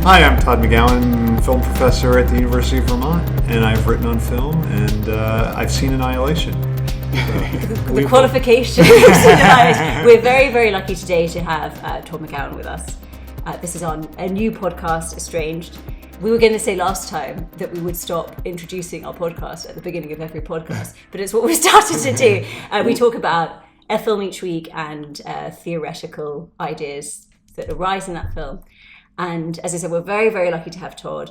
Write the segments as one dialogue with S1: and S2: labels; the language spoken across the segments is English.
S1: Hi, I'm Todd McGowan, film professor at the University of Vermont, and I've written on film, and I've seen Annihilation.
S2: The qualifications. We're very, very lucky today to have Todd McGowan with us. This is on a new podcast, Estranged. We were going to say last time that we would stop introducing our podcast at the beginning of every podcast, but it's what we started to do. We talk about a film each week and theoretical ideas that arise in that film. And as I said, we're very, very lucky to have Todd.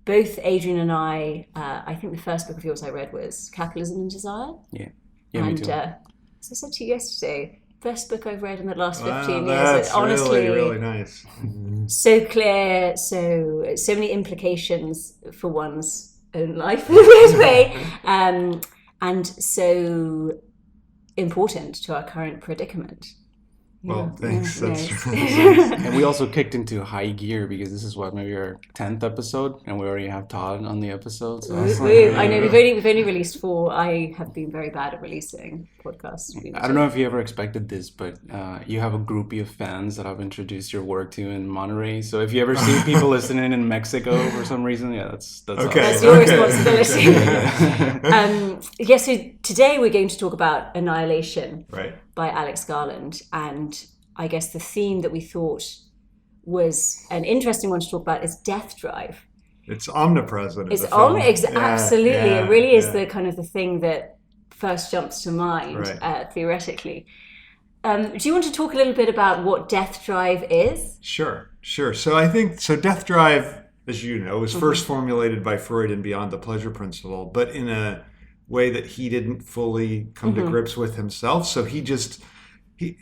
S2: Both Adrian and I think the first book of yours I read was Capitalism and Desire.
S3: Yeah,
S2: and
S3: me too.
S2: As I said to you yesterday, best book I've read in the last 15 years.
S1: That's
S2: Honestly,
S1: really nice.
S2: So clear, so many implications for one's own life in a weird way, and so important to our current predicament.
S1: Well, thanks. That's true.
S3: And we also kicked into high gear because this is maybe our 10th episode, and we already have Todd on the episode. So
S2: I know we've only released 4. I have been very bad at releasing podcasts.
S3: I don't know if you ever expected this, but you have a groupie of fans that I've introduced your work to in Monterey. So if you ever see people listening in Mexico for some reason, that's
S1: okay.
S2: That's your responsibility. So today we're going to talk about Annihilation.
S1: Right.
S2: By Alex Garland, and I guess the theme that we thought was an interesting one to talk about is death drive.
S1: It's omnipresent.
S2: It's
S1: Yeah,
S2: absolutely. It really is
S1: yeah.
S2: the kind of the thing that first jumps to mind,
S1: Right.
S2: theoretically. Do you want to talk a little bit about what death drive is?
S1: Sure. So I think death drive, as you know, was first formulated by Freud in Beyond the Pleasure Principle, but in a way that he didn't fully come to grips with himself. So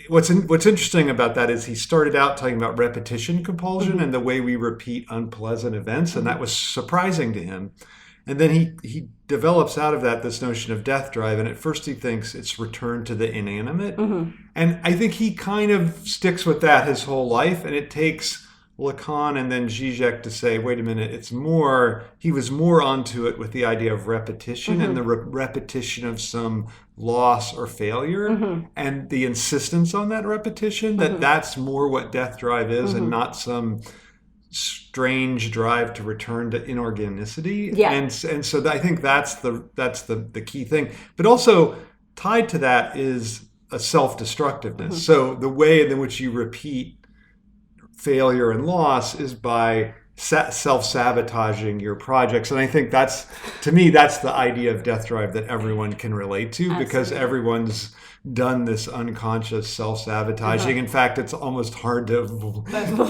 S1: what's interesting about that is he started out talking about repetition compulsion and the way we repeat unpleasant events, and that was surprising to him. And then he develops out of that this notion of death drive, and at first he thinks it's return to the inanimate. And I think he kind of sticks with that his whole life, and it takes Lacan and then Zizek to say, wait a minute, he was more onto it with the idea of repetition and the repetition of some loss or failure and the insistence on that repetition, that's more what death drive is and not some strange drive to return to inorganicity.
S2: Yeah.
S1: And so I think that's the key thing. But also tied to that is a self-destructiveness. So the way in which you repeat failure and loss is by self-sabotaging your projects. And I think that's the idea of death drive that everyone can relate to, because everyone's done this unconscious self-sabotaging. In fact, it's almost hard to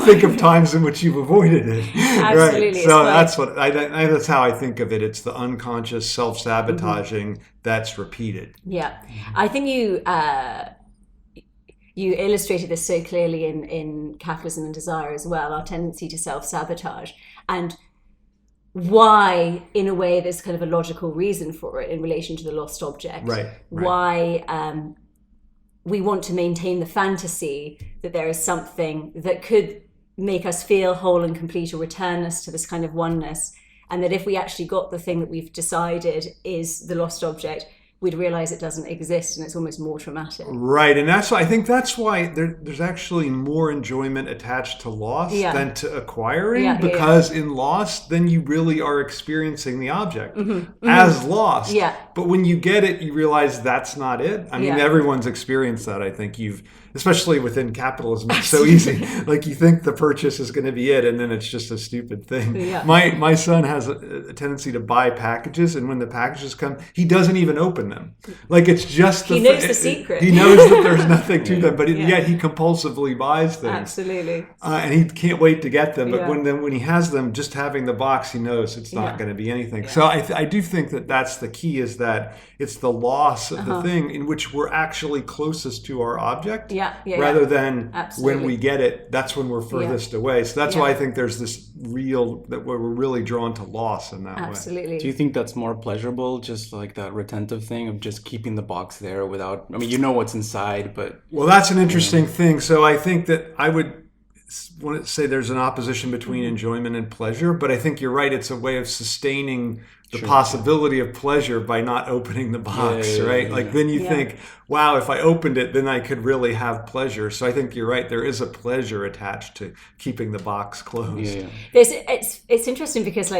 S1: think of times in which you've avoided it.
S2: Absolutely.
S1: Right? So that's how I think of it. It's the unconscious self-sabotaging that's repeated.
S2: Yeah. I think you illustrated this so clearly in Capitalism and Desire as well, our tendency to self-sabotage, and why, in a way, there's kind of a logical reason for it in relation to the lost object.
S1: Right.
S2: Why we want to maintain the fantasy that there is something that could make us feel whole and complete or return us to this kind of oneness, and that if we actually got the thing that we've decided is the lost object, we'd realize it doesn't exist, and it's almost more traumatic.
S1: Right, and I think that's why there's actually more enjoyment attached to loss than to acquiring, because in loss, then you really are experiencing the object as lost.
S2: Yeah.
S1: But when you get it, you realize that's not it. I mean, everyone's experienced that. I think especially within capitalism, it's so easy. Like, you think the purchase is going to be it, and then it's just a stupid thing.
S2: Yeah.
S1: My son has a tendency to buy packages, and when the packages come, he doesn't even open them. Like, it's just
S2: he knows the secret.
S1: He knows that there's nothing to them, but yet he compulsively buys things.
S2: Absolutely.
S1: And he can't wait to get them. But when he has them, just having the box, he knows it's not going to be anything. Yeah. So I do think that that's the key, is that it's the loss of the thing in which we're actually closest to our object. Rather than when we get it, that's when we're furthest away. So that's why I think there's this that we're really drawn to loss in that way.
S2: Absolutely.
S3: Do you think that's more pleasurable, just like that retentive thing of just keeping the box there without, I mean, you know what's inside, but...
S1: Well, that's an interesting thing. So I think that want to say there's an opposition between enjoyment and pleasure, but I think you're right. It's a way of sustaining the possibility of pleasure by not opening the box, right? Like then you think, wow, if I opened it, then I could really have pleasure. So I think you're right. There is a pleasure attached to keeping the box closed.
S2: It's interesting because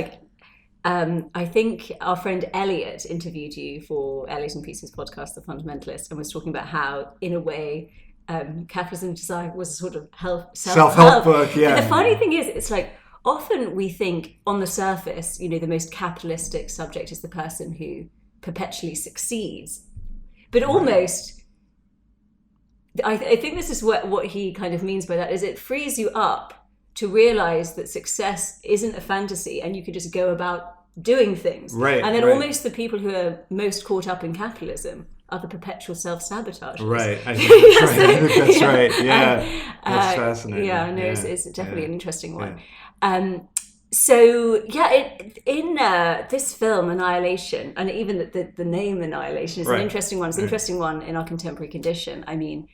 S2: I think our friend Elliot interviewed you for Elliot and Peter's podcast, The Fundamentalist, and was talking about how, in a way, Capitalism Design was a sort of self-help
S1: book. Yeah.
S2: But the funny thing is, it's like often we think on the surface, the most capitalistic subject is the person who perpetually succeeds, but almost. I think this is what he kind of means by that, is it frees you up to realize that success isn't a fantasy and you can just go about doing things.
S1: Right.
S2: And then almost the people who are most caught up in capitalism are the perpetual self-sabotagers.
S1: Right. I think that's right. Yeah. That's fascinating.
S2: Yeah, no, it's definitely an interesting one. So in this film, Annihilation, and even the name Annihilation is an interesting one. It's an interesting one in our contemporary condition. I mean,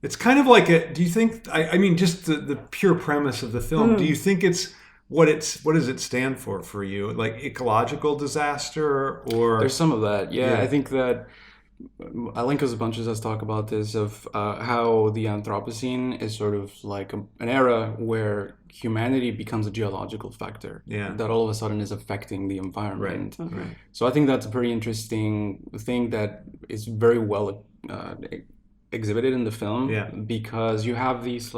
S1: it's kind of like do you think, I mean, just the pure premise of the film, do you think what does it stand for you? Like ecological disaster or?
S3: There's some of that. Yeah. I think that Alenka Zupančič has talked about this, of how the Anthropocene is sort of like an era where humanity becomes a geological factor that all of a sudden is affecting the environment.
S1: Right. Right.
S3: So I think that's a pretty interesting thing that is very well exhibited in the film, because you have these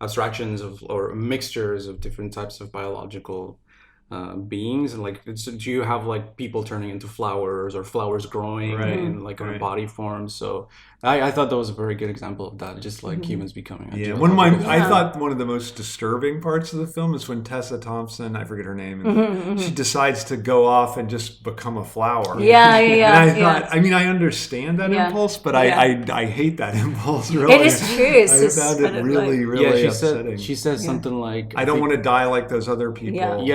S3: abstractions or mixtures of different types of biological beings, and do you have people turning into flowers or flowers growing in a body form? So I thought that was a very good example of that, just humans becoming
S1: I thought one of the most disturbing parts of the film is when Tessa Thompson, I forget her name, she decides to go off and just become a flower. And I thought, I mean, I understand that impulse, but I hate that impulse, really.
S2: It is true.
S1: I found it really upsetting.
S3: She says something like,
S1: I don't want to die like those other people.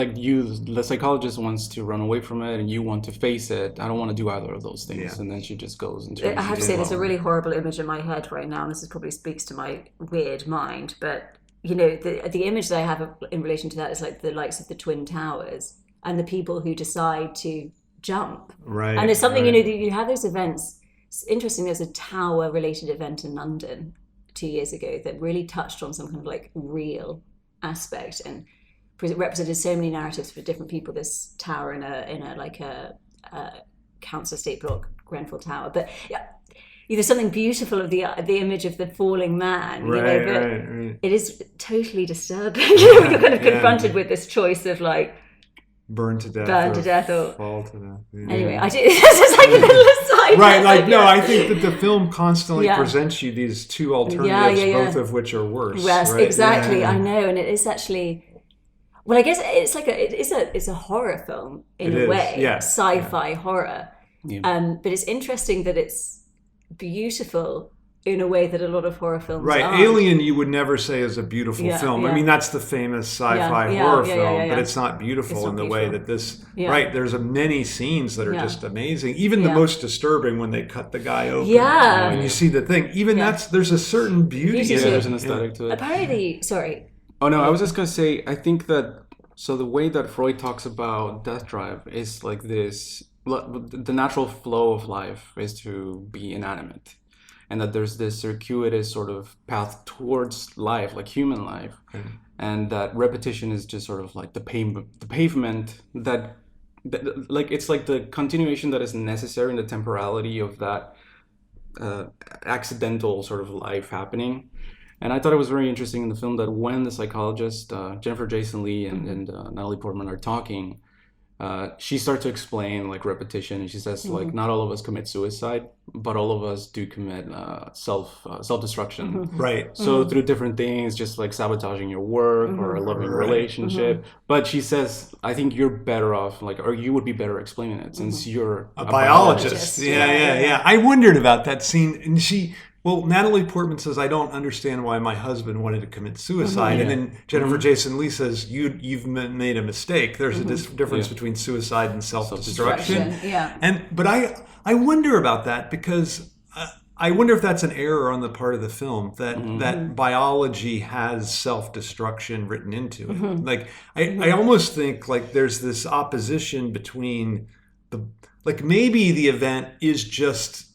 S3: The psychologist wants to run away from it and you want to face it. I don't want to do either of those things. And then she just goes and turns.
S2: I have to say, there's a really horrible image in my head right now, and this probably speaks to my weird mind, but the image that I have in relation to that is the likes of the Twin Towers and the people who decide to jump.
S1: Right.
S2: And there's something, you have those events. It's interesting, there's a tower related event in London 2 years ago that really touched on some kind of real aspect and represented so many narratives for different people. This tower in a council estate block, Grenfell Tower, but there's something beautiful of the image of the falling man. Right. It is totally disturbing. You're kind of confronted with this choice of
S1: burn to death or fall to death. Yeah.
S2: Anyway, this is a little aside.
S1: Right, no, I think that the film constantly presents you these two alternatives, both of which are worse.
S2: Yes,
S1: right?
S2: exactly. I know, and it is actually. Well, I guess it's a horror film in a way, sci-fi horror. Yeah. But it's interesting that it's beautiful in a way that a lot of horror films aren't.
S1: Alien, you would never say is a beautiful film. I mean, that's the famous sci-fi horror film, but it's not beautiful in the way that this. Right, there's many scenes that are just amazing. Even the most disturbing when they cut the guy open.
S2: Yeah,
S1: and you see the thing. Even there's a certain beauty.
S3: There's an aesthetic to it.
S2: Apparently, sorry.
S3: Oh no, I was just gonna say, I think that the way that Freud talks about death drive is like this: the natural flow of life is to be inanimate, and that there's this circuitous sort of path towards life, like human life, and that repetition is just sort of like the pavement that it's like the continuation that is necessary in the temporality of that accidental sort of life happening. And I thought it was very interesting in the film that when the psychologist, Jennifer Jason Leigh and Natalie Portman are talking, she starts to explain repetition, and she says not all of us commit suicide, but all of us do commit self-destruction.
S1: Right.
S3: So through different things, just like sabotaging your work or a loving relationship. But she says, I think you're better off, or you would be better explaining it since you're
S1: a biologist. Yeah. I wondered about that scene, and Natalie Portman says, I don't understand why my husband wanted to commit suicide. And then Jennifer Jason Leigh says, you've made a mistake. There's a difference between suicide and self-destruction.
S2: Yeah.
S1: But I wonder about that because I wonder if that's an error on the part of the film, that biology has self-destruction written into it. Like, I almost think like there's this opposition between like maybe the event is just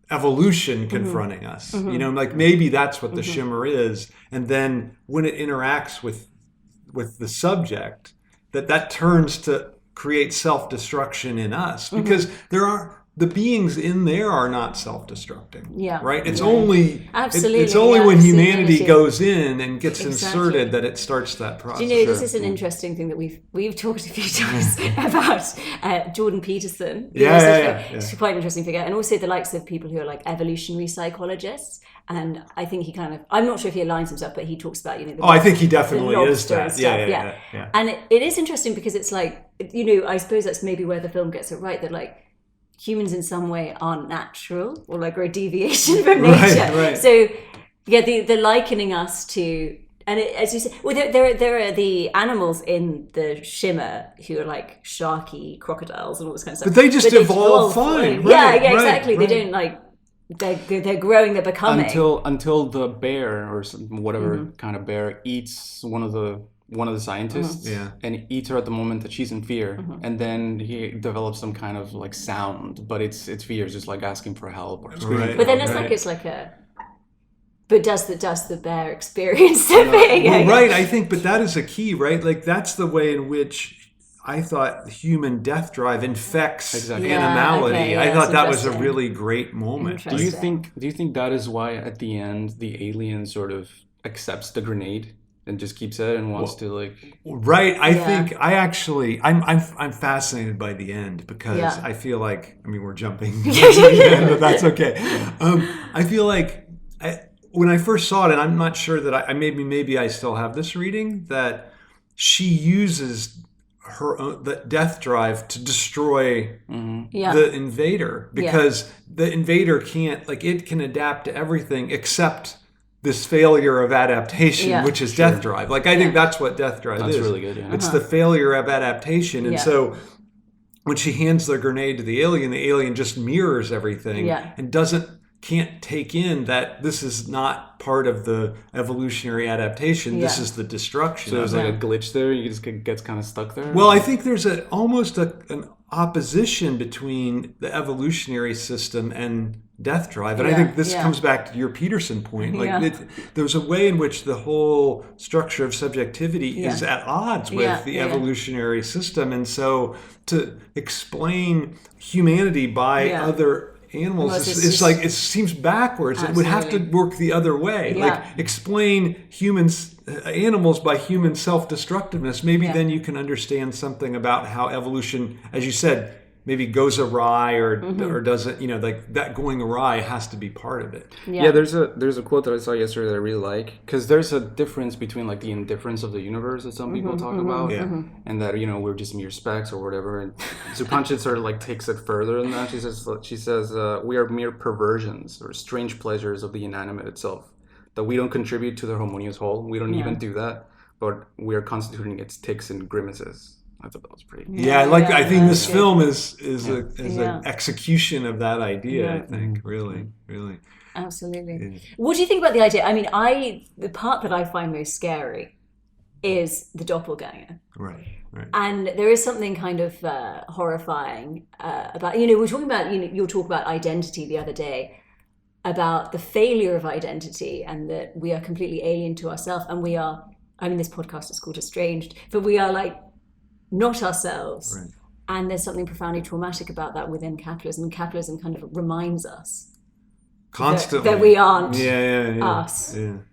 S1: evolution confronting us. You know, like maybe that's what the shimmer is. And then when it interacts with the subject, that turns to create self-destruction in us, because the beings in there are not self-destructing.
S2: Yeah.
S1: Right? It's only
S2: absolutely.
S1: It's only when humanity
S2: humanity
S1: goes in and gets inserted that it starts that process.
S2: Do you know, this is an interesting thing that we've talked a few times about Jordan Peterson. It's quite an interesting figure. And also the likes of people who are like evolutionary psychologists. And I think he I'm not sure if he aligns himself, but he talks about,
S1: I think he definitely is that.
S2: Yeah. And it is interesting because it's like, I suppose that's maybe where the film gets it right, that like humans in some way aren't natural, or like are a deviation from nature. Right. So the likening us to, and as you say, well, there are the animals in the shimmer who are like sharky crocodiles and all this kind of stuff.
S1: But they just evolve fine.
S2: Exactly. They don't like. They're growing. They're becoming
S3: until the bear or whatever kind of bear eats one of the scientists, and eats her at the moment that she's in fear, and then he develops some kind of like sound, but it's fear, it's just like asking for help or screaming.
S2: But then it's like a. But does the bear experience the thing?
S1: Well, right, I think, but that is a key, right? Like that's the way in which I thought human death drive infects animality. I thought that was a really great moment.
S3: Do you think that is why at the end the alien sort of accepts the grenade and just keeps it and wants to like?
S1: Right. I think I'm fascinated by the end, because I feel like, I mean, we're jumping to the end, but that's okay. I feel like when I first saw it, and I'm not sure that maybe I still have this reading, that she uses her own the death drive to destroy the invader, because the invader can't, like, it can adapt to everything except this failure of adaptation, which is death drive. Like, I think that's what death drive is.
S3: That's really good. Yeah.
S1: It's the failure of adaptation. And so when she hands the grenade to the alien just mirrors everything and can't take in that this is not part of the evolutionary adaptation. This is the destruction.
S3: So there's like a glitch there. You just gets kind of stuck there.
S1: Well, I think there's almost an opposition between the evolutionary system and death drive, and I think this comes back to your Peterson point. Like there's a way in which the whole structure of subjectivity is at odds with the evolutionary system, and so to explain humanity by other animals, it's like, it seems backwards. Absolutely. It would have to work the other way. Like, explain animals by human self-destructiveness. Maybe then you can understand something about how evolution, as you said, maybe goes awry or doesn't, like that going awry has to be part of it.
S3: Yeah, there's a quote that I saw yesterday that I really like, because there's a difference between like the indifference of the universe that some people talk about, and that we're just mere specks or whatever. And Zupančič sort of like takes it further than that. She says we are mere perversions or strange pleasures of the inanimate itself, that we don't contribute to the harmonious whole. We don't even do that, but we are constituting its tics and grimaces. I thought that was pretty.
S1: I think this film is an execution of that idea. I think really.
S2: Absolutely. Yeah. What do you think about the idea? I mean, the part that I find most scary is the doppelganger.
S1: Right.
S2: And there is something kind of horrifying about. We're talking about. You'll talk about identity the other day, about the failure of identity, and that we are completely alien to ourselves, and we are. I mean, this podcast is called Estranged, but we are like not ourselves. Right. And there's something profoundly traumatic about that within capitalism. And capitalism kind of reminds us
S1: constantly
S2: that we aren't us. What,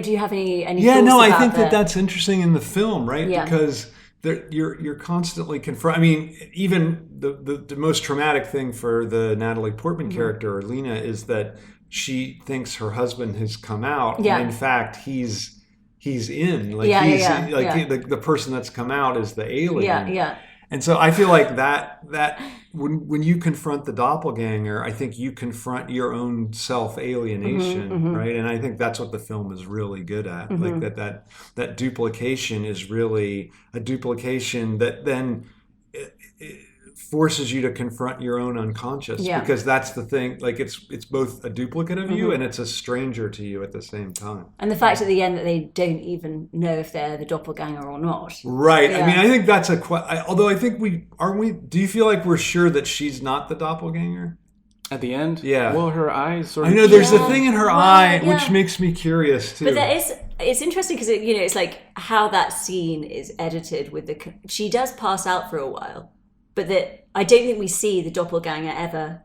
S2: do you have any thoughts
S1: I think that's interesting in the film, right? Because you're constantly confronted. I mean, even the most traumatic thing for the Natalie Portman character, Lena, is that she thinks her husband has come out, and in fact he's in, the person that's come out is the alien. And so I feel like that when you confront the doppelganger, I think you confront your own self-alienation, right? And I think that's what the film is really good at. Like that duplication is really a duplication that then forces you to confront your own unconscious because that's the thing. Like it's both a duplicate of you and it's a stranger to you at the same time.
S2: And the fact at the end that they don't even know if they're the doppelganger or not.
S1: Right. I mean, I think that's although I think do you feel like we're sure that she's not the doppelganger?
S3: At the end?
S1: Yeah.
S3: Well, her eyes sort of...
S1: I know there's a thing in her eye which makes me curious too.
S2: But it's interesting because it's like how that scene is edited with she does pass out for a while, but that I don't think we see the doppelganger ever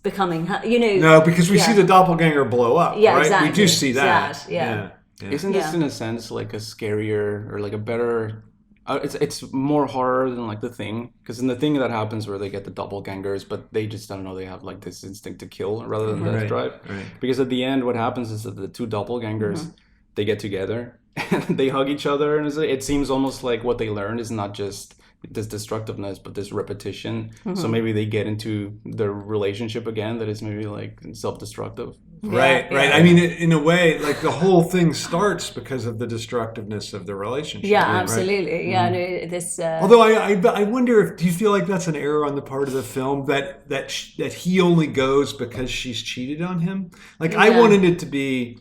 S2: becoming her, No,
S1: because we see the doppelganger blow up, right?
S2: Exactly.
S1: We do see that.
S2: Yeah.
S3: Isn't this in a sense like a scarier or like a better... It's more horror than like The Thing, because in The Thing that happens where they get the doppelgangers, but they just don't know they have like this instinct to kill rather than death drive. Right. Because at the end, what happens is that the two doppelgangers they get together and they hug each other, and it seems almost like what they learned is not just this destructiveness, but this repetition. So maybe they get into their relationship again that is maybe like self-destructive.
S1: Right. I mean, in a way, like the whole thing starts because of the destructiveness of the relationship.
S2: Yeah, absolutely. Right? Yeah, no, this.
S1: Although I wonder do you feel like that's an error on the part of the film that he only goes because she's cheated on him? Like I wanted it to be.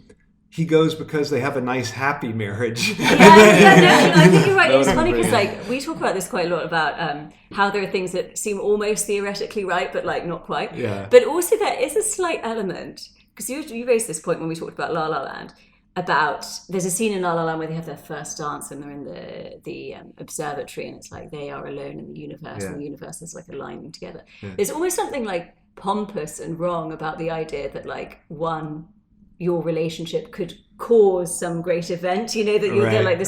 S1: He goes because they have a nice, happy marriage.
S2: I think you're right. It's funny because like we talk about this quite a lot about how there are things that seem almost theoretically right, but like not quite.
S1: Yeah.
S2: But also there is a slight element, because you raised this point when we talked about La La Land, about there's a scene in La La Land where they have their first dance and they're in the observatory and it's like they are alone in the universe and the universe is like aligning together. Yeah. There's almost something like pompous and wrong about the idea that like your relationship could cause some great event, that you're like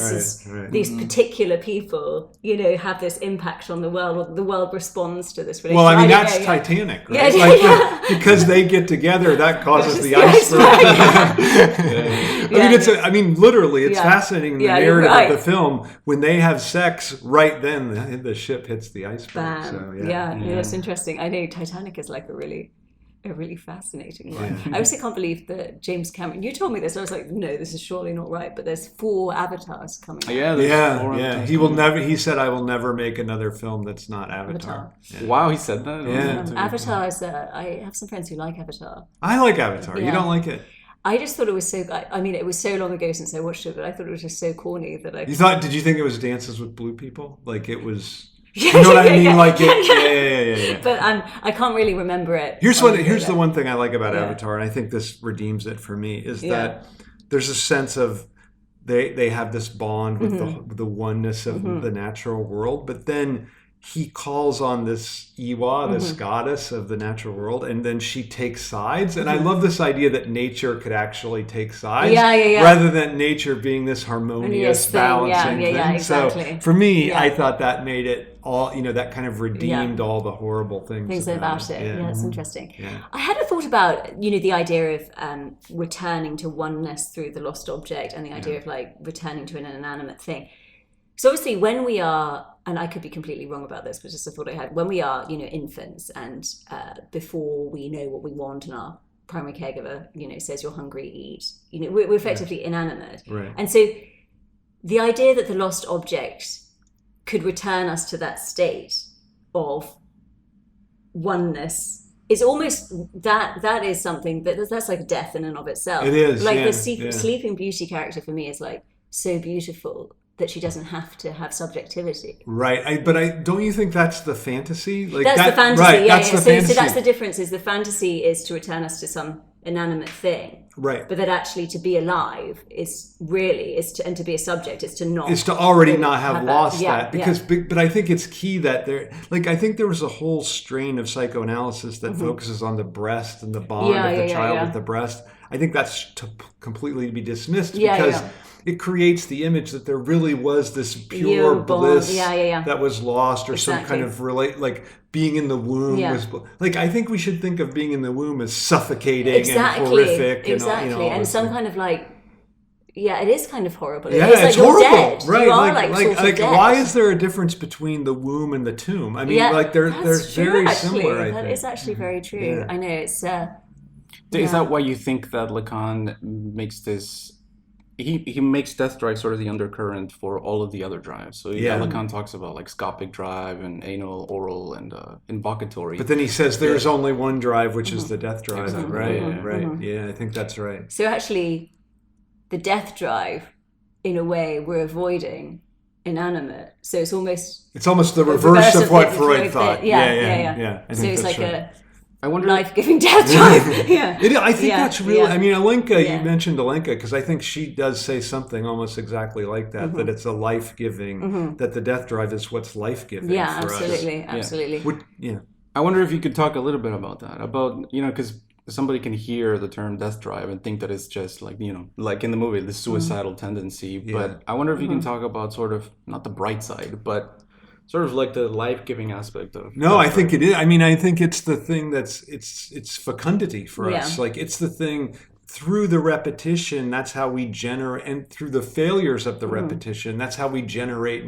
S2: these particular people, have this impact on the world, or the world responds to this relationship.
S1: Well, I mean, that's Titanic, right? Because they get together, that causes the iceberg. I mean, literally, it's fascinating in the narrative of the film. When they have sex, right then the ship hits the iceberg. So,
S2: it's interesting. I know Titanic is like a really fascinating one. I also can't believe that James Cameron, you told me this, I was like, no, this is surely not right, but there's 4 Avatars coming out.
S1: Yeah. He said, I will never make another film that's not Avatar. Yeah.
S3: Wow, he said that?
S2: Avatar is, I have some friends who like Avatar.
S1: I like Avatar. You don't like it?
S2: I just thought it was so, I mean, it was so long ago since I watched it, but I thought it was just so corny that
S1: did you think it was Dances with Blue People? Like it was... You know what I mean? Like it,
S2: But I can't really remember it.
S1: Here's the one thing I like about Avatar, and I think this redeems it for me, is that there's a sense of they have this bond with the oneness of the natural world, but then he calls on this Iwa, this goddess of the natural world, and then she takes sides. And I love this idea that nature could actually take sides, rather than nature being this harmonious, balancing thing.
S2: Exactly.
S1: So for me, I thought that made it all, that kind of redeemed all the horrible things
S2: about it. Yeah, it's interesting. Yeah. I had a thought about, the idea of returning to oneness through the lost object, and the idea of like returning to an inanimate thing. So obviously when we are, and I could be completely wrong about this, but just a thought I had, when we are, infants and before we know what we want and our primary caregiver, says you're hungry, eat, we're effectively inanimate.
S1: Right.
S2: And so the idea that the lost object could return us to that state of oneness is almost, that is something, that's like death in and of itself.
S1: It is,
S2: like the Sleeping Beauty character for me is like so beautiful that she doesn't have to have subjectivity.
S1: Right. But don't you think that's the fantasy? Like
S2: that's the fantasy,
S1: right, that's the fantasy.
S2: So that's the difference, is the fantasy is to return us to some inanimate thing.
S1: Right.
S2: But that actually to be alive and to be a subject is to not.
S1: It's to already not have lost that. Because, but I think it's key that I think there was a whole strain of psychoanalysis that focuses on the breast and the bond of the child with the breast. I think that's to completely be dismissed because it creates the image that there really was this pure bliss that was lost, or some kind of like being in the womb was like, I think we should think of being in the womb as suffocating and horrific
S2: and some kind of like it is kind of horrible.
S1: Yeah,
S2: it's like
S1: horrible,
S2: dead.
S1: right?
S2: You are
S1: like
S2: dead.
S1: Why is there a difference between the womb and the tomb? I mean, they're very similar. I think
S2: that is actually very true. I know it's.
S3: Is that why you think that Lacan makes this he makes death drive sort of the undercurrent for all of the other drives. So Lacan talks about like scopic drive and anal, oral, and invocatory.
S1: But then he says there's only one drive, which is the death drive.
S3: Exactly.
S1: Right. Yeah, I think that's right.
S2: So actually, the death drive, in a way, we're avoiding inanimate. So it's almost
S1: the reverse of what Freud
S2: Freud
S1: thought.
S2: Yeah.
S1: I
S2: So
S1: think
S2: it's
S1: that's
S2: like
S1: right.
S2: a life-giving death drive. Yeah.
S1: I think that's really. I mean, Alenka.
S2: Yeah.
S1: You mentioned Alenka because I think she does say something almost exactly like that. That it's a life-giving. That the death drive is what's life-giving.
S2: Yeah,
S1: for
S2: absolutely,
S1: us.
S2: absolutely.
S3: I wonder if you could talk a little bit about that. About because somebody can hear the term death drive and think that it's just like like in the movie, the suicidal tendency. But I wonder if you can talk about sort of not the bright side, but sort of like the life-giving aspect of.
S1: No, I think it is. I mean, I think it's the thing it's fecundity for us. Like it's the thing through the repetition. That's how we generate, and through the failures of the repetition, that's how we generate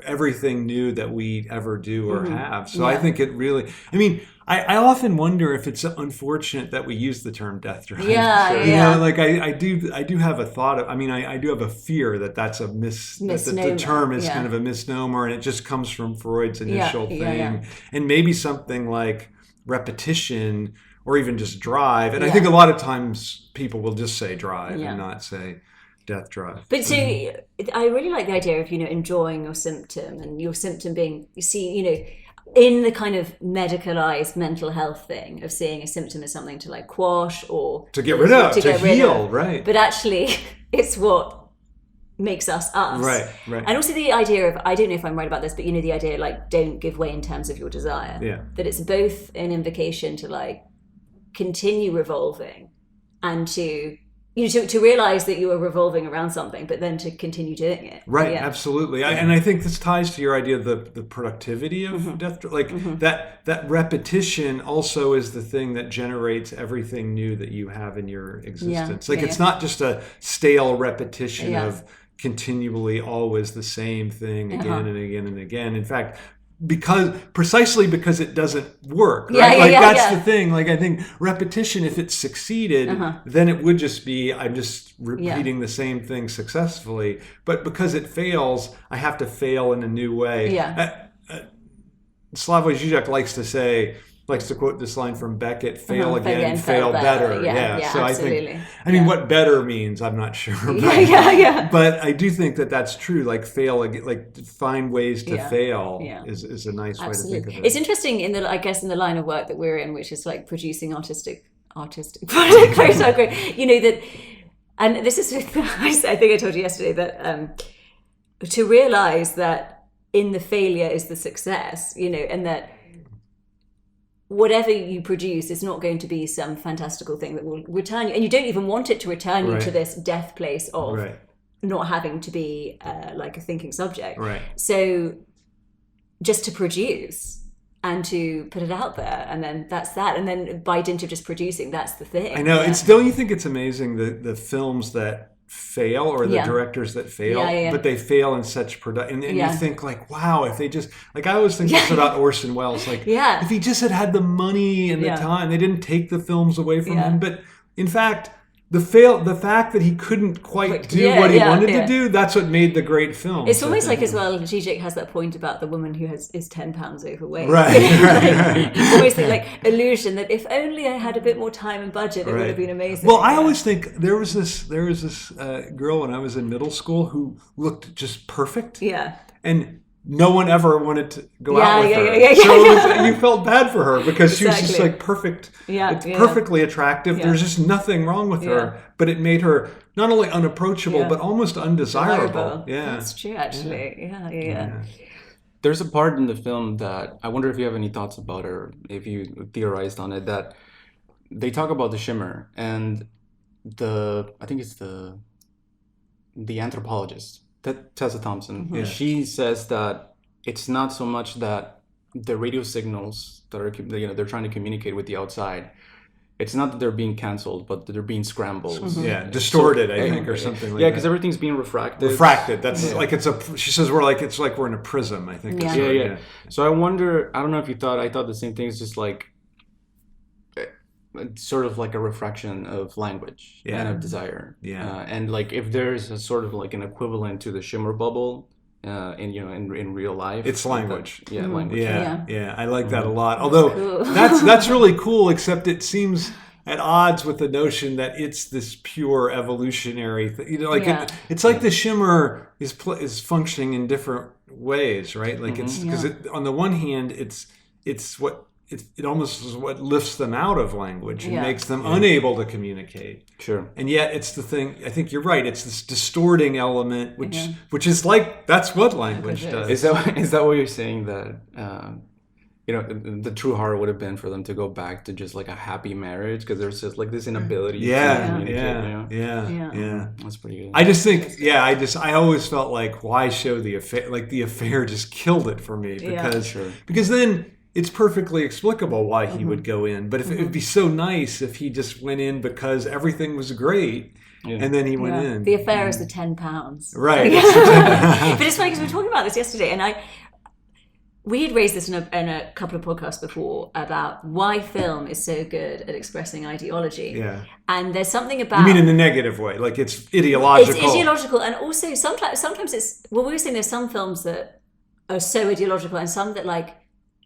S1: everything new that we ever do or have. So I think it really. I mean, I often wonder if it's unfortunate that we use the term death drive.
S2: Yeah.
S1: Like I do have a thought. I do have a fear that that's a that the term is kind of a misnomer, and it just comes from Freud's initial thing, and maybe something like repetition or even just drive. And I think a lot of times people will just say drive and not say death drive.
S2: But so I really like the idea of enjoying your symptom, and your symptom being in the kind of medicalized mental health thing of seeing a symptom as something to like quash or
S1: to get rid of, to heal, right?
S2: But actually, it's what makes us,
S1: right?
S2: And also the idea of, I don't know if I'm right about this, but the idea like don't give way in terms of your desire.
S1: Yeah.
S2: That it's both an invocation to like continue revolving and to to realize that you are revolving around something, but then to continue doing it.
S1: Right, absolutely. And I think this ties to your idea of the productivity of death. Like that repetition also is the thing that generates everything new that you have in your existence. It's not just a stale repetition of continually always the same thing again and again and again. In fact, precisely because it doesn't work, right? That's the thing. Like I think repetition, if it succeeded, then it would just be I'm just repeating the same thing successfully. But because it fails, I have to fail in a new way. Slavoj Žižek likes to quote this line from Beckett: "Fail again, fail better." So
S2: absolutely.
S1: I mean, what better means, I'm not sure. But I do think that that's true. Like fail again, like find ways to fail is a nice way to think of it.
S2: It's interesting in the line of work that we're in, which is like producing artistic product. That, and this is I think I told you yesterday that to realize that in the failure is the success, and that whatever you produce is not going to be some fantastical thing that will return you, and you don't even want it to return you to this death place of not having to be like a thinking subject. So just to produce and to put it out there, and then that's that, and then by dint of just producing, that's the thing.
S1: I know. Don't you think it's amazing the films that fail, or the directors that fail, but they fail in such production, and you think like, wow, if they just, like, I always think this about Orson Welles, like if he just had the money and the time, they didn't take the films away from him. But in fact, the fact that he couldn't quite do what he wanted to do, that's what made the great film.
S2: It's almost like, as well, Zizek has that point about the woman who is 10 pounds overweight. Always think like illusion that if only I had a bit more time and budget, it would have been amazing.
S1: Well, I always think there was this girl when I was in middle school who looked just perfect. And no one ever wanted to go out with her. So you felt bad for her because she was just like perfect, perfectly attractive. There's just nothing wrong with her, but it made her not only unapproachable, but almost undesirable.
S2: That's true, actually.
S3: There's a part in the film that I wonder if you have any thoughts about, or if you theorized on it, that they talk about the shimmer, and I think it's the anthropologist, Tessa Thompson, she says that it's not so much that the radio signals that are they're trying to communicate with the outside, it's not that they're being canceled, but that they're being scrambled.
S1: Distorted, I think, or something like that.
S3: Because everything's being refracted.
S1: That's like she says it's like we're in a prism, I think.
S3: So I wonder, I don't know if I thought the same thing. It's just like sort of like a refraction of language and of desire.
S1: Yeah.
S3: And like if there's a sort of like an equivalent to the shimmer bubble in real life,
S1: it's language.
S3: Language.
S1: Yeah. I like that a lot. Although that's really cool, except it seems at odds with the notion that it's this pure evolutionary thing. It's like the shimmer is functioning in different ways, right? Like it's because on the one hand, it's what it almost is what lifts them out of language and makes them unable to communicate.
S3: Sure.
S1: And yet it's the thing, I think you're right, it's this distorting element, which is like, that's what language does.
S3: Is that what you're saying, that the true horror would have been for them to go back to just like a happy marriage, because there's just like this inability to communicate.
S1: Yeah.
S3: That's pretty good.
S1: I just think, I always felt like, why show the affair? Like the affair just killed it for me, because then it's perfectly explicable why he would go in. But if it would be so nice if he just went in because everything was great. Yeah. And then he went in.
S2: The affair is the £10.
S1: Right.
S2: But it's funny because we were talking about this yesterday, and we had raised this in a couple of podcasts before about why film is so good at expressing ideology.
S1: Yeah.
S2: And there's something about...
S1: You mean in a negative way, like it's ideological.
S2: It's ideological, and also sometimes it's... Well, we were saying there's some films that are so ideological and some that like...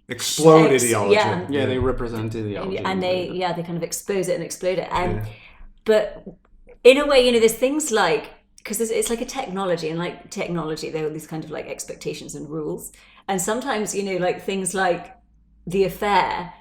S1: explode ideology.
S3: Yeah, they represent ideology.
S2: And they kind of expose it and explode it. But in a way, there's things like... Because it's like a technology, and like technology, there are these kind of like expectations and rules. And sometimes, like things like the affair,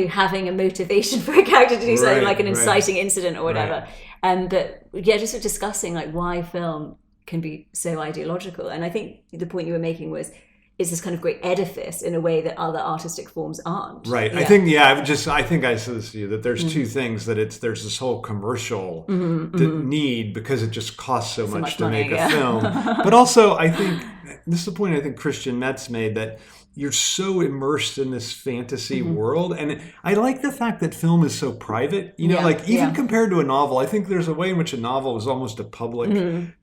S2: having a motivation for a character to do something like an inciting incident or whatever. But just sort of discussing like why film can be so ideological. And I think the point you were making was, it's this kind of great edifice in a way that other artistic forms aren't.
S1: Right. Yeah. I think I said this to you, that there's two things, that there's this whole commercial need, because it just costs so much to
S2: money,
S1: make a film. But also, I think, this is the point I think Christian Metz made, that you're so immersed in this fantasy world. And I like the fact that film is so private, even compared to a novel. I think there's a way in which a novel is almost a public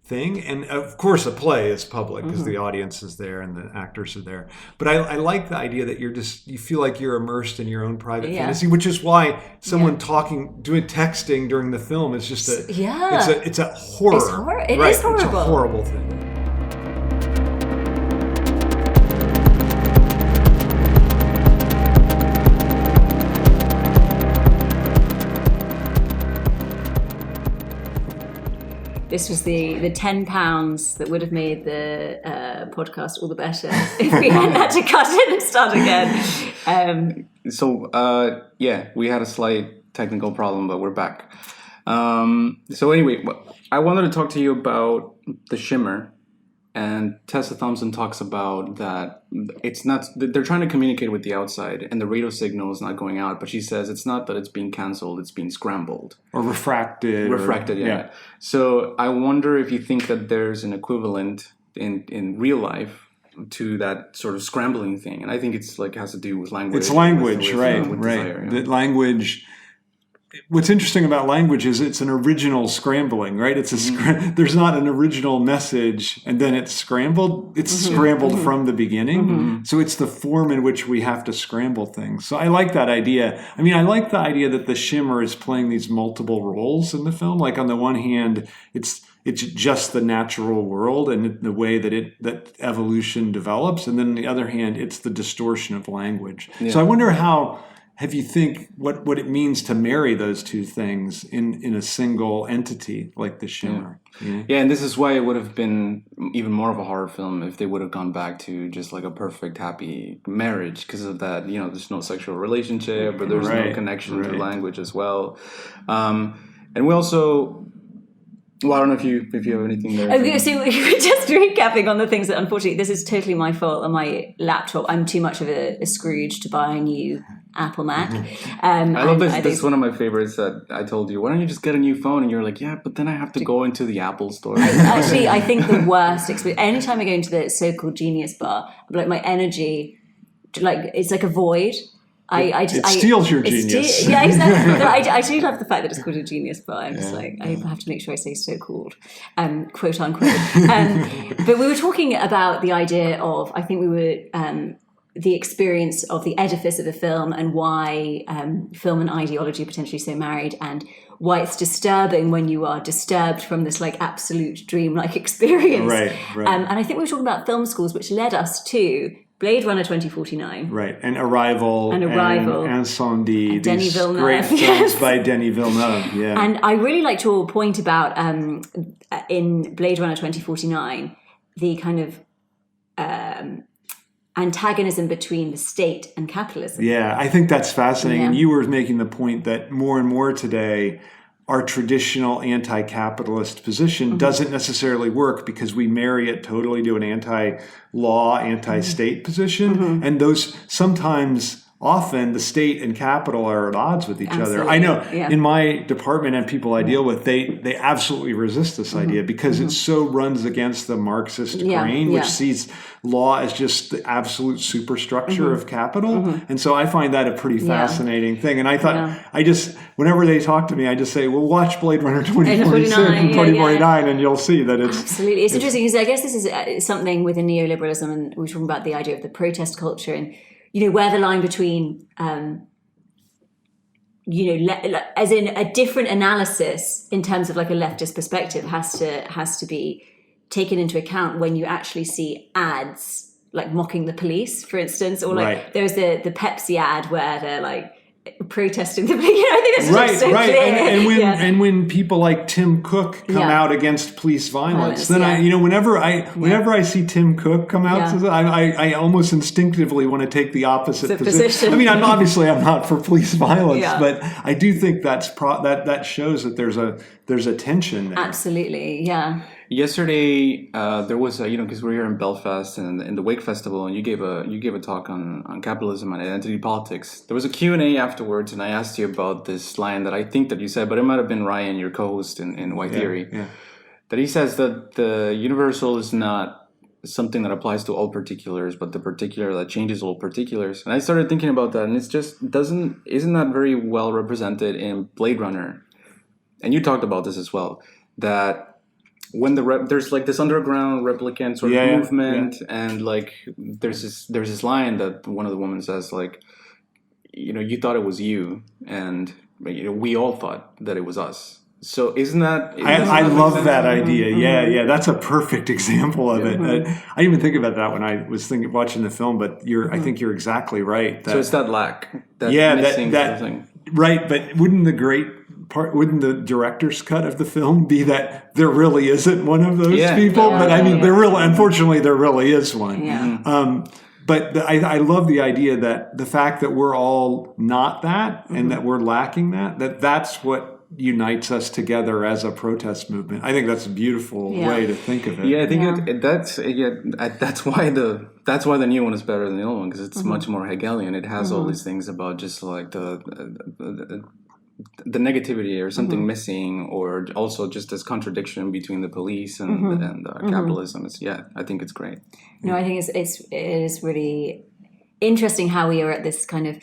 S1: thing. And of course, a play is public because the audience is there and the actors are there. But I like the idea that you feel like you're immersed in your own private fantasy, which is why someone doing texting during the film is just it's a horror.
S2: It's horror. It is horrible.
S1: It's a horrible thing.
S2: This was the £10 that would have made the podcast all the better if we hadn't had to cut it and start again.
S3: We had a slight technical problem, but we're back. So anyway, I wanted to talk to you about the shimmer. And Tessa Thompson talks about that it's not, they're trying to communicate with the outside and the radio signal is not going out, but she says it's not that it's being canceled, it's being scrambled.
S1: Or refracted.
S3: Yeah. So I wonder if you think that there's an equivalent in real life to that sort of scrambling thing. And I think it's like has to do with language.
S1: It's language,
S3: with
S1: right.
S3: Desire, yeah.
S1: That language... What's interesting about language is it's an original scrambling, right? It's there's not an original message and then it's scrambled. It's scrambled from the beginning. So it's the form in which we have to scramble things. So I like that idea. I mean, I like the idea that the shimmer is playing these multiple roles in the film. Like on the one hand, it's just the natural world and the way that evolution develops. And then on the other hand, it's the distortion of language. Yeah. So I wonder have you think what it means to marry those two things in a single entity like the shimmer?
S3: Yeah, and this is why it would have been even more of a horror film if they would have gone back to just like a perfect happy marriage, because of that, there's no sexual relationship or there's no connection to language as well. And we also... Well, I don't know if you have anything there.
S2: Okay, so we're just recapping on the things that, unfortunately, this is totally my fault on my laptop. I'm too much of a Scrooge to buy a new Apple Mac.
S3: I love this. This is one of my favorites that I told you. Why don't you just get a new phone? And you're like, yeah, but then I have to go into the Apple store.
S2: Actually, I think the worst experience, anytime I go into the so-called Genius Bar, like my energy, like it's like a void.
S1: It steals your genius.
S2: Yeah, exactly. No, I do love the fact that it's called a Genius Bar. I'm just like, I have to make sure I say so called, quote unquote. But we were talking about the idea of, I think we were the experience of the edifice of the film and why film and ideology are potentially so married, and why it's disturbing when you are disturbed from this like absolute dreamlike experience.
S1: Right.
S2: And I think we were talking about film schools, which led us to Blade Runner 2049.
S1: Right, and Arrival,
S2: and
S1: Incendie,
S2: and Denis
S1: these
S2: Villeneuve.
S1: great films by Denis Villeneuve. Yeah,
S2: and I really liked your point about in Blade Runner 2049, the kind of antagonism between the state and capitalism.
S1: Yeah, I think that's fascinating.
S2: Yeah.
S1: And you were making the point that more and more today, our traditional anti-capitalist position doesn't necessarily work because we marry it totally to an anti-law, anti-state position. And those sometimes, often, the state and capital are at odds with each other. I know in my department and people I deal with, they absolutely resist this idea because it so runs against the Marxist grain, which sees law as just the absolute superstructure of capital. And so I find that a pretty fascinating thing. And I thought, whenever they talk to me, I just say, well, watch Blade Runner 2046 and 2049 and you'll see that it's...
S2: Absolutely. It's interesting because I guess this is something within neoliberalism, and we're talking about the idea of the protest culture and, you know, where the line between, as in a different analysis in terms of like a leftist perspective has to be taken into account when you actually see ads like mocking the police, for instance, or like there's the Pepsi ad where they're like protesting the police. I think that's just so clear.
S1: And when people like Tim Cook come out against police violence, then whenever I see Tim Cook come out, I almost instinctively want to take the opposite position. I mean, I'm not for police violence, but I do think that shows that there's a tension there.
S2: Absolutely, yeah.
S3: Yesterday, there was because we're here in Belfast and in the Wake Festival, and you gave a talk on capitalism and identity politics. There was a Q&A afterwards, and I asked you about this line that I think that you said, but it might have been Ryan, your co-host in White Theory, that he says that the universal is not something that applies to all particulars, but the particular that changes all particulars. And I started thinking about that, and it's just isn't that very well represented in Blade Runner? And you talked about this as well, that when there's like this underground replicant sort of movement, and like there's this line that one of the women says, like, you thought it was you, and we all thought that it was us. So isn't that?
S1: I love that idea. Yeah, that's a perfect example of it. I didn't even think about that when I was watching the film, but I think you're exactly right.
S3: So it's that lack, that missing something.
S1: Right, but wouldn't the director's cut of the film be that there really isn't one of those people? But I mean, unfortunately, there really is one.
S2: Yeah.
S1: But I love the idea that the fact that we're all not that and that we're lacking that's what unites us together as a protest movement. I think that's a beautiful way to think of it.
S3: Yeah, I think that's why the new one is better than the old one, because it's much more Hegelian. It has all these things about just like the negativity or something missing, or also just this contradiction between the police and capitalism. I think it's great.
S2: No, I think it is really interesting how we are at this kind of.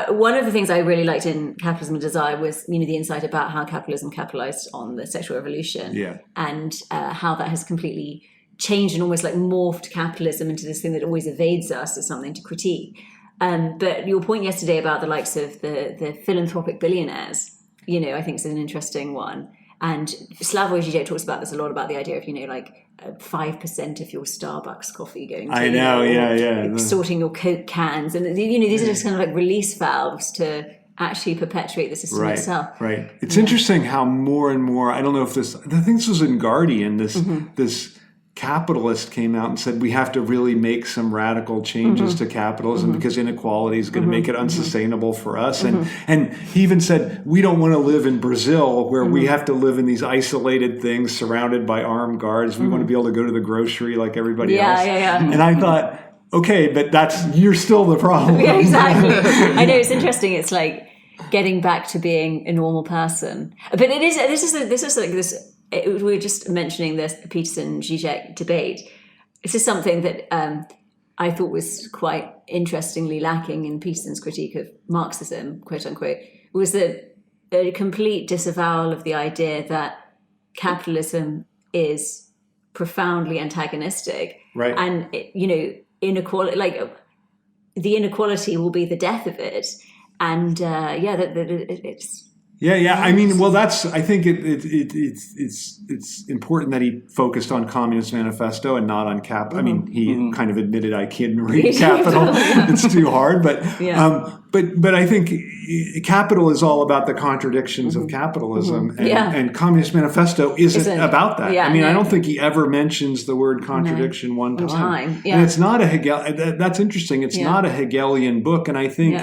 S2: One of the things I really liked in Capitalism and Desire was, the insight about how capitalism capitalized on the sexual revolution, and how that has completely changed and almost like morphed capitalism into this thing that always evades us as something to critique. But your point yesterday about the likes of the philanthropic billionaires, I think is an interesting one. And Slavoj Žižek talks about this a lot, about the idea of, 5% of your Starbucks coffee going to, sorting your Coke cans. And, these are just kind of like release valves to actually perpetuate the system itself.
S1: Right. It's interesting how more and more, I don't know if I think this was in Guardian, this capitalist came out and said we have to really make some radical changes to capitalism because inequality is going to make it unsustainable for us. And he even said we don't want to live in Brazil where we have to live in these isolated things surrounded by armed guards. We want to be able to go to the grocery like everybody else. And I thought, okay, but you're still the problem.
S2: Yeah, exactly. I know, it's interesting. It's like getting back to being a normal person. But this is like this. We were just mentioning this Peterson-Žižek debate. This is something that I thought was quite interestingly lacking in Peterson's critique of Marxism, quote unquote, was that a complete disavowal of the idea that capitalism is profoundly antagonistic.
S1: Right.
S2: And, inequality, like the inequality will be the death of it. And it's...
S1: Yeah. I mean, well, I think it's important that he focused on Communist Manifesto and not on Capital. I mean, he kind of admitted I couldn't read Capital. It's too hard, but I think Capital is all about the contradictions of capitalism, and Communist Manifesto isn't about that.
S2: Yeah,
S1: I mean, I don't think he ever mentions the word contradiction one time.
S2: Yeah.
S1: And it's not a Hegel. That's interesting. It's not a Hegelian book, and I think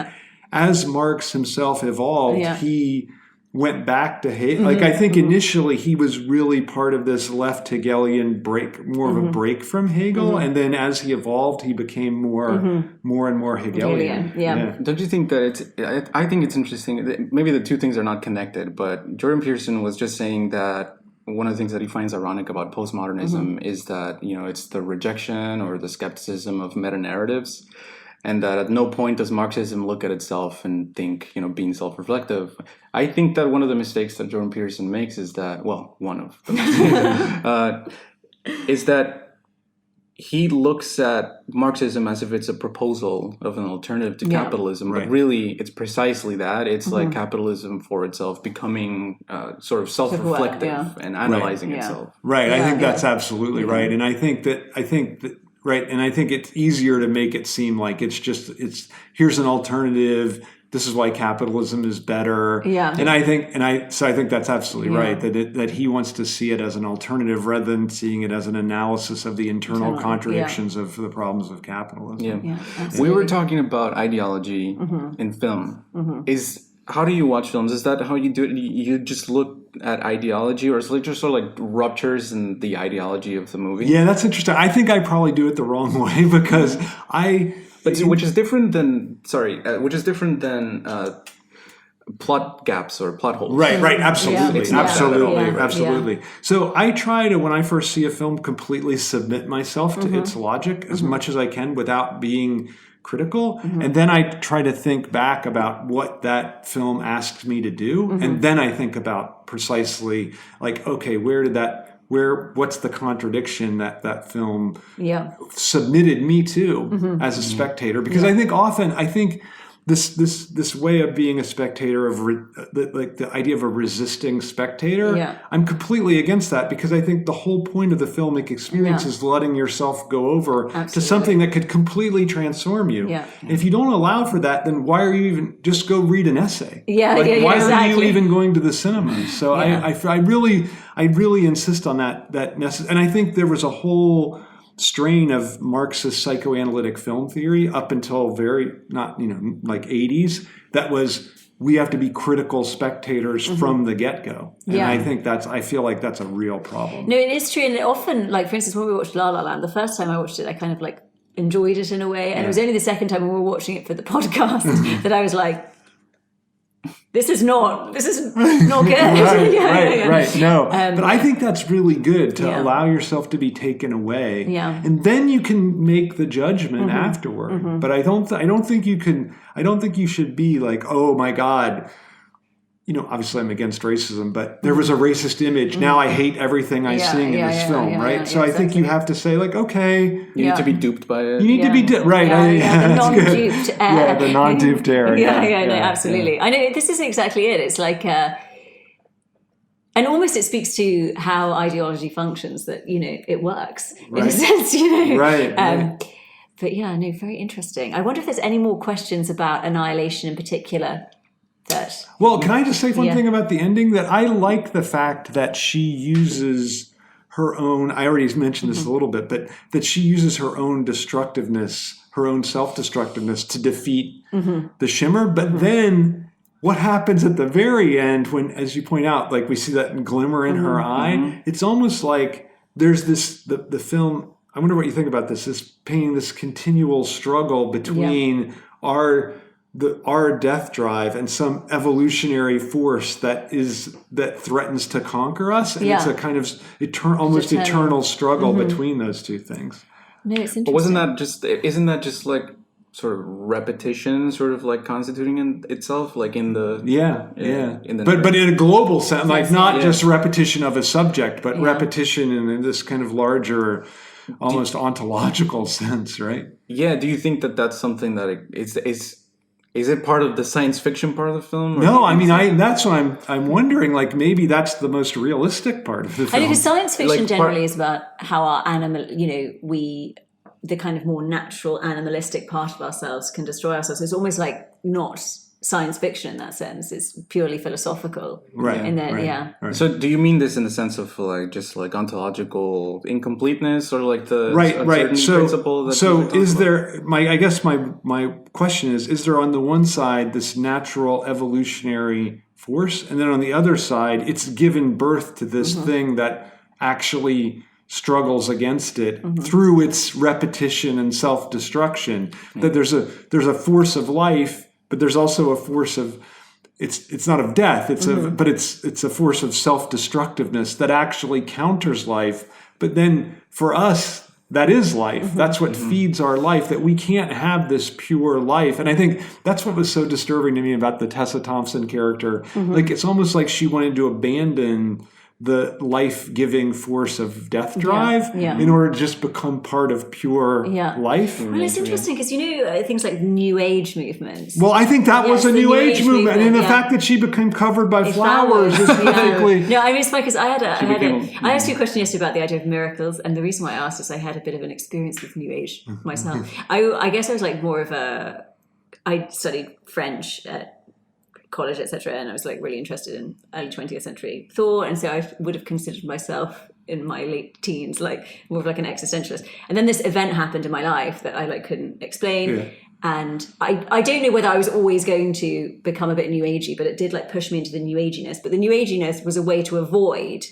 S1: as Marx himself evolved, he went back to Hegel. Like, I think initially he was really part of this left Hegelian break, more of a break from Hegel. And then as he evolved, he became more and more Hegelian.
S2: Yeah.
S3: Don't you think that I think it's interesting. That maybe the two things are not connected, but Jordan Peterson was just saying that one of the things that he finds ironic about postmodernism is that, it's the rejection or the skepticism of meta-narratives. And that at no point does Marxism look at itself and think, being self-reflective. I think that one of the mistakes that Jordan Peterson makes is that, one of them, is that he looks at Marxism as if it's a proposal of an alternative to capitalism. But really, it's precisely that. It's like capitalism for itself becoming sort of self-reflective and analyzing itself.
S1: Right. I think that's absolutely right. And I think that right, and I think it's easier to make it seem like it's here's an alternative. This is why capitalism is better. Yeah. And I think that's absolutely right. That he wants to see it as an alternative rather than seeing it as an analysis of the internal contradictions of the problems of capitalism.
S2: Yeah,
S3: we were talking about ideology in film. How do you watch films? Is that how you do it? You just look at ideology, or is it just sort of like ruptures in the ideology of the movie?
S1: Yeah, that's interesting. I think I probably do it the wrong way because
S3: which is different than plot gaps or plot holes.
S1: Right, absolutely.
S3: It's not that at all.
S1: Absolutely. So I try to, when I first see a film, completely submit myself to its logic as much as I can without being critical, and then I try to think back about what that film asked me to do, and then I think about precisely like, okay, what's the contradiction that film submitted me to as a spectator? Because I think this way of being a spectator the idea of a resisting spectator, I'm completely against that, because I think the whole point of the filmic experience is letting yourself go over to something that could completely transform you. And if you don't allow for that, then why are you even just go read an essay? Why are you even going to the cinema? So I really insist on that and I think there was a whole strain of Marxist psychoanalytic film theory up until like 80s that was, we have to be critical spectators from the get-go. And I feel like that's a real problem.
S2: No, it is true. And it often, like, for instance, when we watched La La Land, the first time I watched it, I kind of like enjoyed it in a way. And it was only the second time when we were watching it for the podcast that I was like, this is not good.
S1: Right. No, but I think that's really good to allow yourself to be taken away, and then you can make the judgment afterward. But I don't think you should be like, oh my God. Obviously I'm against racism, but there was a racist image. Now I hate everything I sing in this film, right? So I think you have to say, like, okay.
S3: You need to be duped by it.
S1: You need to be duped, right?
S2: The non-duped air.
S1: The non-duped air.
S2: No, absolutely. I know, this is exactly it. It's like, and almost it speaks to how ideology functions, that, it works in a sense,
S1: Right.
S2: But very interesting. I wonder if there's any more questions about Annihilation in particular.
S1: Well, can I just say one thing about the ending? That I like the fact that she uses her own, I already mentioned this a little bit, but that she uses her own destructiveness, her own self-destructiveness to defeat the Shimmer. But then what happens at the very end when, as you point out, like we see that glimmer in her eye, it's almost like there's this, the film, I wonder what you think about this, is painting this continual struggle between our death drive and some evolutionary force that threatens to conquer us, and it's a kind of almost eternal struggle between those two things.
S2: No, it's interesting.
S3: But isn't that just like sort of repetition, sort of like constituting in itself, like in the but in a global sense, like not just repetition of a subject, but repetition in this kind of larger
S1: almost ontological sense, right?
S3: Yeah. Do you think that that's something that is it part of the science fiction part of the film?
S1: No, I mean, that's what I'm wondering. Like, maybe that's the most realistic part of the film.
S2: I think science fiction
S3: Like,
S2: generally is about how our the kind of more natural animalistic part of ourselves can destroy ourselves. It's almost like not science fiction in that sense. It's purely philosophical.
S1: Right.
S2: In that,
S1: Right.
S3: So do you mean this in the sense of like just like ontological incompleteness, or like the
S1: Right.
S3: principle that
S1: So is
S3: about?
S1: there my question is there on the one side this natural evolutionary force, and then on the other side it's given birth to this thing that actually struggles against it through its repetition and self-destruction? That there's a force of life, but there's also a force of it's not of death. But it's a force of self-destructiveness that actually counters life. But then for us, that is life. That's what feeds our life. That we can't have this pure life. And I think that's what was so disturbing to me about the Tessa Thompson character. Like, it's almost like she wanted to abandon the life-giving force of death drive in order to just become part of pure life.
S2: Well, it's interesting because things like New Age movements.
S1: Well, I think that was a
S2: the
S1: New Age movement, and the fact that she became covered by flowers is perfectly.
S2: No, I mean, it's funny because I asked you a question yesterday about the idea of miracles, and the reason why I asked is I had a bit of an experience with New Age myself. I guess I was like more of I studied French at college, etc., and I was like really interested in early 20th century thought, and so I would have considered myself in my late teens like more of like an existentialist. And then this event happened in my life that I like couldn't explain, and I don't know whether I was always going to become a bit new agey, but it did like push me into the new aginess. But the new aginess was a way to avoid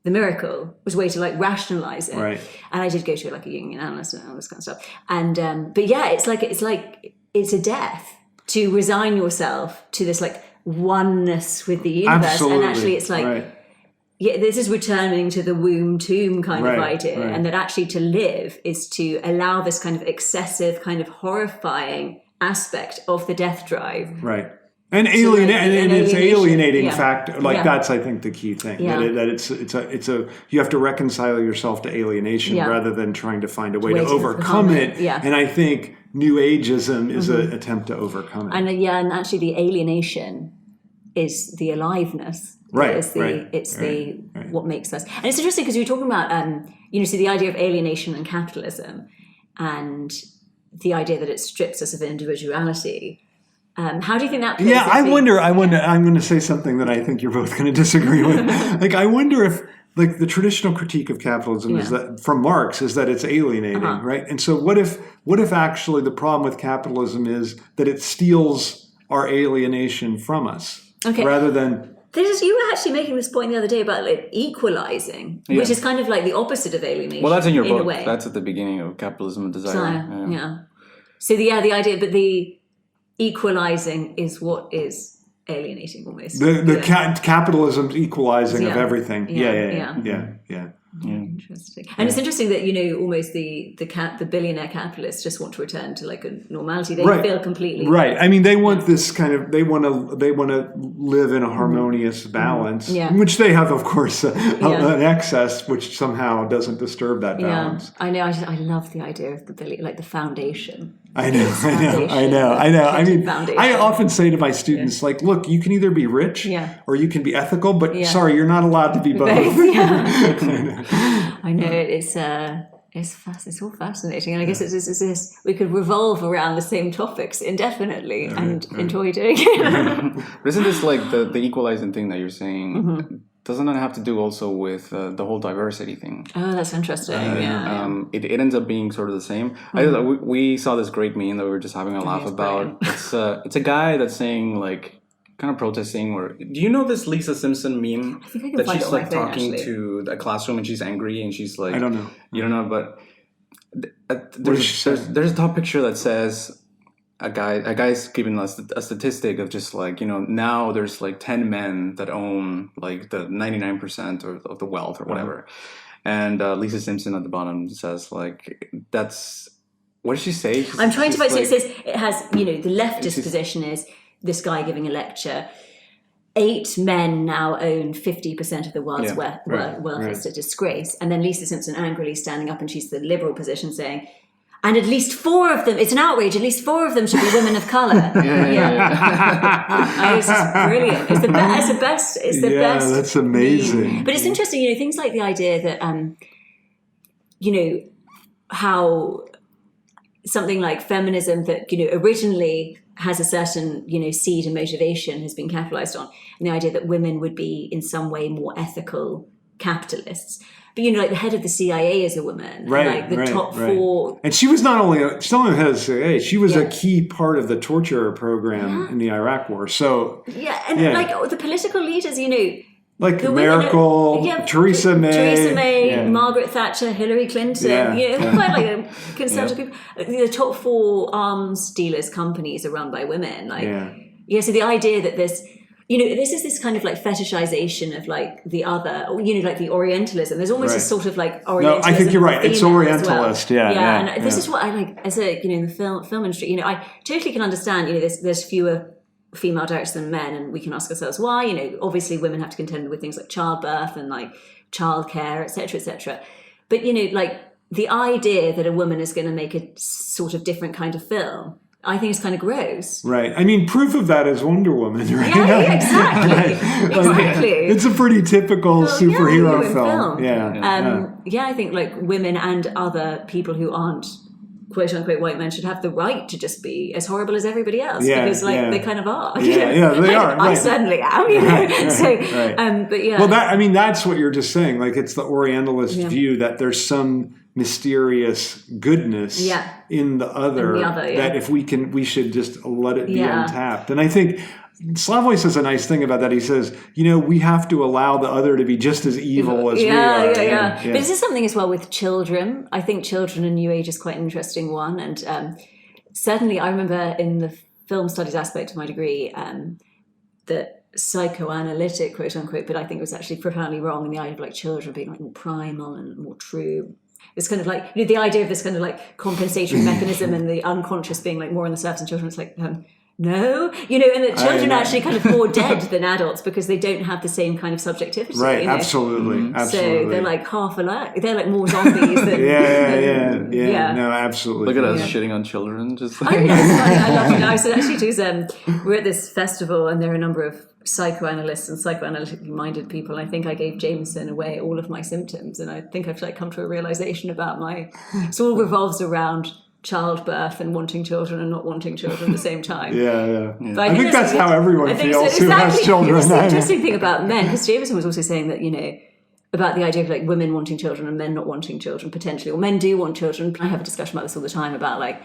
S2: the miracle, was a way to like rationalize it.
S1: Right.
S2: And I did go to like a Jungian analyst and all this kind of stuff. And but yeah, it's a death to resign yourself to this like oneness with the universe.
S1: Absolutely.
S2: And actually it's like, this is returning to the womb tomb kind of idea. And that actually to live is to allow this kind of excessive, kind of horrifying aspect of the death drive.
S1: Right. And it's alienating factor. Like that's, I think, the key thing. That it's a you have to reconcile yourself to alienation rather than trying to find a way to overcome it. And I think New Ageism is an attempt to overcome it.
S2: And actually the alienation is the aliveness.
S1: Right.
S2: It's what makes us. And it's interesting because you were talking about so the idea of alienation and capitalism, and the idea that it strips us of individuality. How do you think that plays
S1: I wonder, I'm going to say something that I think you're both going to disagree with. Like, I wonder if, like, the traditional critique of capitalism is that, from Marx, is that it's alienating, right? And so what if actually the problem with capitalism is that it steals our alienation from us, rather than...
S2: You were actually making this point the other day about like equalizing, which is kind of like the opposite of alienation.
S3: Well, that's in your book.
S2: A way.
S3: That's at the beginning of Capitalism and Desire.
S2: So the idea, but the equalizing is what is alienating almost.
S1: Capitalism's equalizing of everything. Yeah.
S2: Interesting. And it's interesting that almost the billionaire capitalists just want to return to like a normality. They feel completely
S1: I mean, they want this kind of they want to live in a harmonious balance, which they have, of course, an excess, which somehow doesn't disturb that balance.
S2: I know. I love the idea of the foundation.
S1: I know. I mean, I often say to my students, like, look, you can either be rich or you can be ethical, but sorry, you're not allowed to be both.
S2: I know it's all fascinating, and I guess it's we could revolve around the same topics indefinitely and enjoy doing it.
S3: Isn't this like the equalizing thing that you're saying? Doesn't that have to do also with the whole diversity thing?
S2: Oh, that's interesting.
S3: It ends up being sort of the same. We saw this great meme that we were just having a laugh about. It's a guy that's saying like, kind of protesting, or do you know this Lisa Simpson meme that she's like talking to a classroom and she's angry and she's like,
S1: I don't know.
S3: You don't know, but there's a top picture that says a guy's giving us a statistic of just like, now there's like 10 men that own like the 99% of the wealth or whatever. And Lisa Simpson at the bottom says like, that's, what does she say?
S2: I'm trying to find, so it says, it has, the leftist position is this guy giving a lecture. 8 men now own 50% of the world's wealth. It's a disgrace. And then Lisa Simpson angrily standing up, and she's the liberal position saying, and at least 4 of them, it's an outrage, at least 4 of them should be women of colour. It's just brilliant. It's the best. It's the best.
S1: Yeah, that's amazing.
S2: Meme. But it's interesting, things like the idea that, how something like feminism that, originally has a certain, seed and motivation has been capitalized on. And the idea that women would be in some way more ethical capitalists. But, like the head of the CIA is a woman.
S1: Right.
S2: And, like the top 4.
S1: And she was not only the head of the CIA, she was a key part of the torture program in the Iraq War. So.
S2: Yeah. And like the political leaders,
S1: like Merkel, Theresa May,
S2: Margaret Thatcher, Hillary Clinton, quite like a conservative people. The top 4 arms dealers companies are run by women. So the idea that this is this kind of like fetishization of like the other, like the Orientalism. There's almost a sort of like Orientalism.
S1: No, I think you're right. It's Orientalist,
S2: and this is what I like as a, in the film industry. I totally can understand. There's fewer female directors than men, and we can ask ourselves why. Obviously women have to contend with things like childbirth and like childcare, etc., etc. But like the idea that a woman is going to make a sort of different kind of film, I think it's kind of gross.
S1: Right. I mean, proof of that is Wonder Woman, right?
S2: Yeah, exactly. Exactly.
S1: It's a pretty typical superhero film. Yeah.
S2: I think like women and other people who aren't quote unquote white men should have the right to just be as horrible as everybody else, because they kind of are.
S1: They are.
S2: I certainly am. So, but yeah.
S1: Well, that's what you're just saying. Like, it's the Orientalist view that there's some mysterious goodness in the other, that if we should just let it be untapped. And I think Slavoj says a nice thing about that. He says, we have to allow the other to be just as evil as we are.
S2: But this is something as well with children. I think children in New Age is quite an interesting one. And certainly I remember in the film studies aspect of my degree, that psychoanalytic, quote unquote, but I think it was actually profoundly wrong in the idea of like children being like more primal and more true. It's kind of like, the idea of this kind of like compensatory mechanism and the unconscious being like more on the surface, and children, it's like, no, and that children are actually kind of more dead than adults because they don't have the same kind of subjectivity.
S1: Right, absolutely.
S2: So they're like half alike. They're like more zombies than... No,
S1: absolutely.
S3: Look at us shitting on children. Just
S2: I love it. I was actually we're at this festival, and there are a number of psychoanalysts and psychoanalytically minded people. I think I gave Jameson away all of my symptoms, and I think I've like come to a realization about it all revolves around childbirth and wanting children and not wanting children at the same time.
S1: But I think that's how everyone feels who has children.
S2: It's the interesting thing about men, because Jameson was also saying that, about the idea of like women wanting children and men not wanting children potentially, or men do want children. I have a discussion about this all the time about like,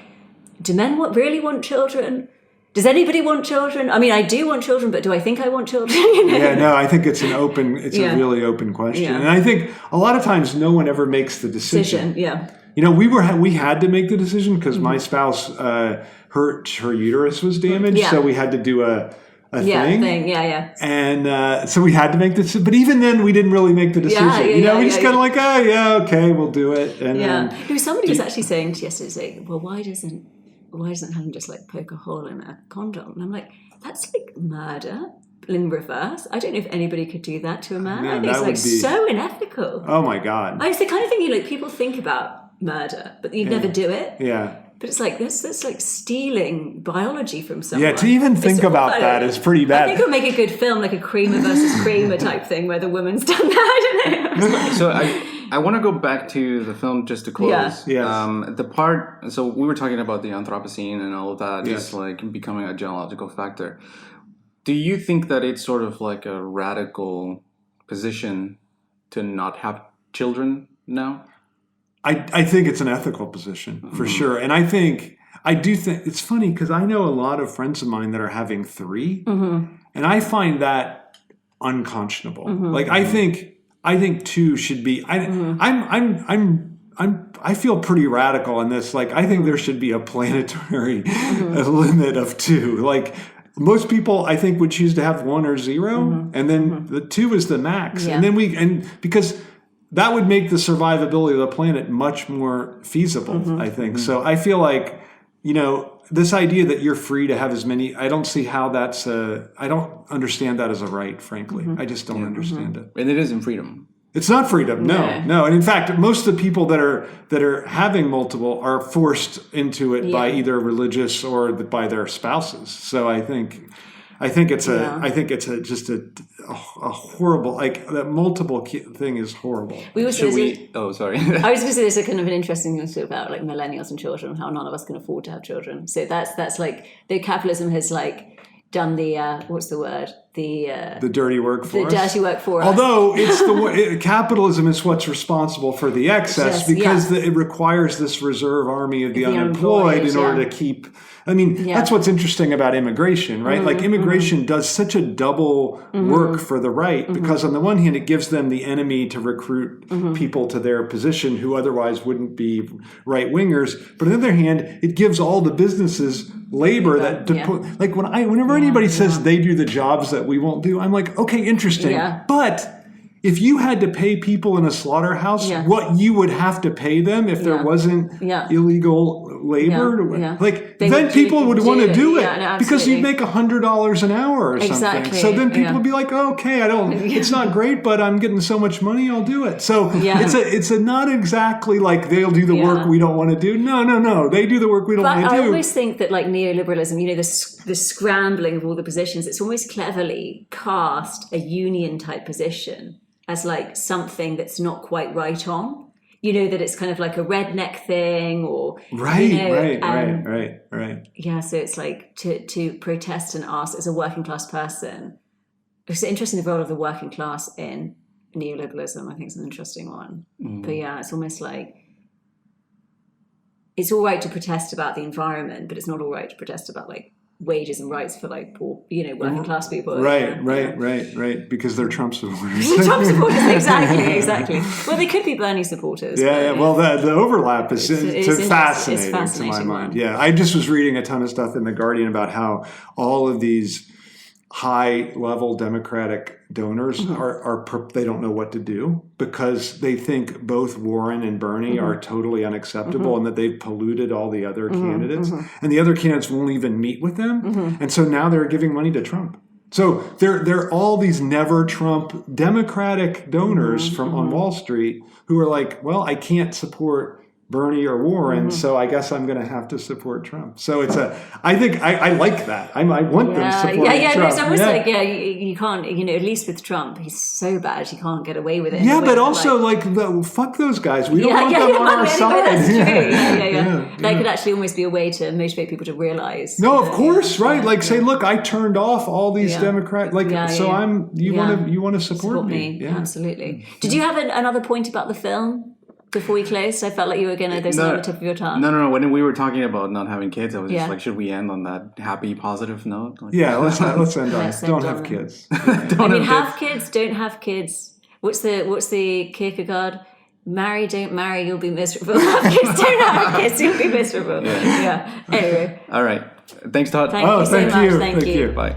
S2: do men really want children? Does anybody want children? I mean, I do want children, but do I think I want children?
S1: I think it's a really open question. And I think a lot of times no one ever makes the decision. We had to make the decision because my spouse, her uterus was damaged, so we had to do a thing. And so we had to make the decision. But even then, we didn't really make the decision. We just kind of like, okay, we'll do it. And
S2: somebody was actually saying yesterday, well, why doesn't Helen just like poke a hole in a condom? And I'm like, that's like murder in reverse. I don't know if anybody could do that to a man. I think it's like so unethical.
S1: Oh my God.
S2: It's the kind of thing people think about murder, but you'd never do it. But it's like that's like stealing biology from someone.
S1: To even think about that is pretty bad.
S2: I think it would make a good film, like a Creamer versus Kramer type thing, where the woman's done that. I don't know.
S3: So I want to go back to the film just to close. The part. So we were talking about the Anthropocene and all of that is like becoming a geological factor. Do you think that it's sort of like a radical position to not have children now?
S1: I think it's an ethical position for sure. And I do think it's funny because I know a lot of friends of mine that are having 3 and I find that unconscionable. Like I think 2 should be, I feel pretty radical in this. Like I think there should be a planetary limit of 2. Like most people I think would choose to have 1 or 0 and then the 2 is the max. And then because that would make the survivability of the planet much more feasible, I think. So I feel like, this idea that you're free to have as many, I don't see how that's I don't understand that as a right, frankly. I just don't understand it.
S3: And it isn't freedom.
S1: It's not freedom. No. And in fact, most of the people that are having multiple are forced into it by either religious or by their spouses. So I think it's just a horrible, like that multiple thing is horrible.
S3: Sorry.
S2: I was going to say there's a kind of an interesting thing about like millennials and children, how none of us can afford to have children. So that's like the capitalism has like done the what's the word, the dirty work for us. The dirty work for us.
S1: Although it's capitalism is what's responsible for the excess because it requires this reserve army of the unemployed in order to keep. I mean, that's what's interesting about immigration, right? Like immigration does such a double work for the right because on the one hand, it gives them the enemy to recruit people to their position who otherwise wouldn't be right wingers. But on the other hand, it gives all the businesses labor like whenever anybody says they do the jobs that we won't do, I'm like, okay, interesting. But if you had to pay people in a slaughterhouse what you would have to pay them if there wasn't illegal labor, then people would want to do it because you make $100 an hour or something. So then people would be like, oh, okay, it's not great, but I'm getting so much money, I'll do it. So it's not exactly like they'll do the work we don't want to do. No, they do the work we don't want to do.
S2: I always think that like neoliberalism, you know, the scrambling of all the positions, it's almost cleverly cast a union type position as like something that's not quite right on, you know, that it's kind of like a redneck thing or
S1: right.
S2: Yeah, so it's like to protest and ask as a working class person. It's interesting the role of the working class in neoliberalism. I think it's an interesting one. But it's almost like it's all right to protest about the environment, but it's not all right to protest about like wages and rights for like poor, you know, working class people.
S1: Right. Because they're Trump supporters.
S2: Trump supporters, exactly. Well, they could be Bernie supporters.
S1: Well, the overlap is fascinating to my mind. Yeah, I just was reading a ton of stuff in The Guardian about how all of these high-level Democratic donors they don't know what to do because they think both Warren and Bernie are totally unacceptable and that they've polluted all the other candidates. And the other candidates won't even meet with them. And so now they're giving money to Trump. So they're all these never-Trump Democratic donors from on Wall Street who are like, well, I can't support Bernie or Warren, so I guess I'm going to have to support Trump. So I think I like that. I want them supporting Trump.
S2: It's almost like, you can't, you know, at least with Trump, he's so bad, you can't get away with it.
S1: Yeah, but also fuck those guys. We don't want them on our side.
S2: That's true. That could actually almost be a way to motivate people to realize.
S1: No, of course, right. Like say, look, I turned off all these Democrats. You want to support me.
S2: Yeah. Absolutely. Did you have another point about the film? Before we closed, I felt like you were going to, there's on the tip of your tongue.
S3: No. When we were talking about not having kids, I was just like, should we end on that happy, positive note? Like,
S1: let's end on don't have kids.
S2: Have kids, don't have kids. What's the Kierkegaard? Marry, don't marry, you'll be miserable. Have kids, don't have kids, you'll be miserable. Anyway.
S3: All right. Thanks, Todd.
S2: Thank you so much. Thank you.
S3: Bye.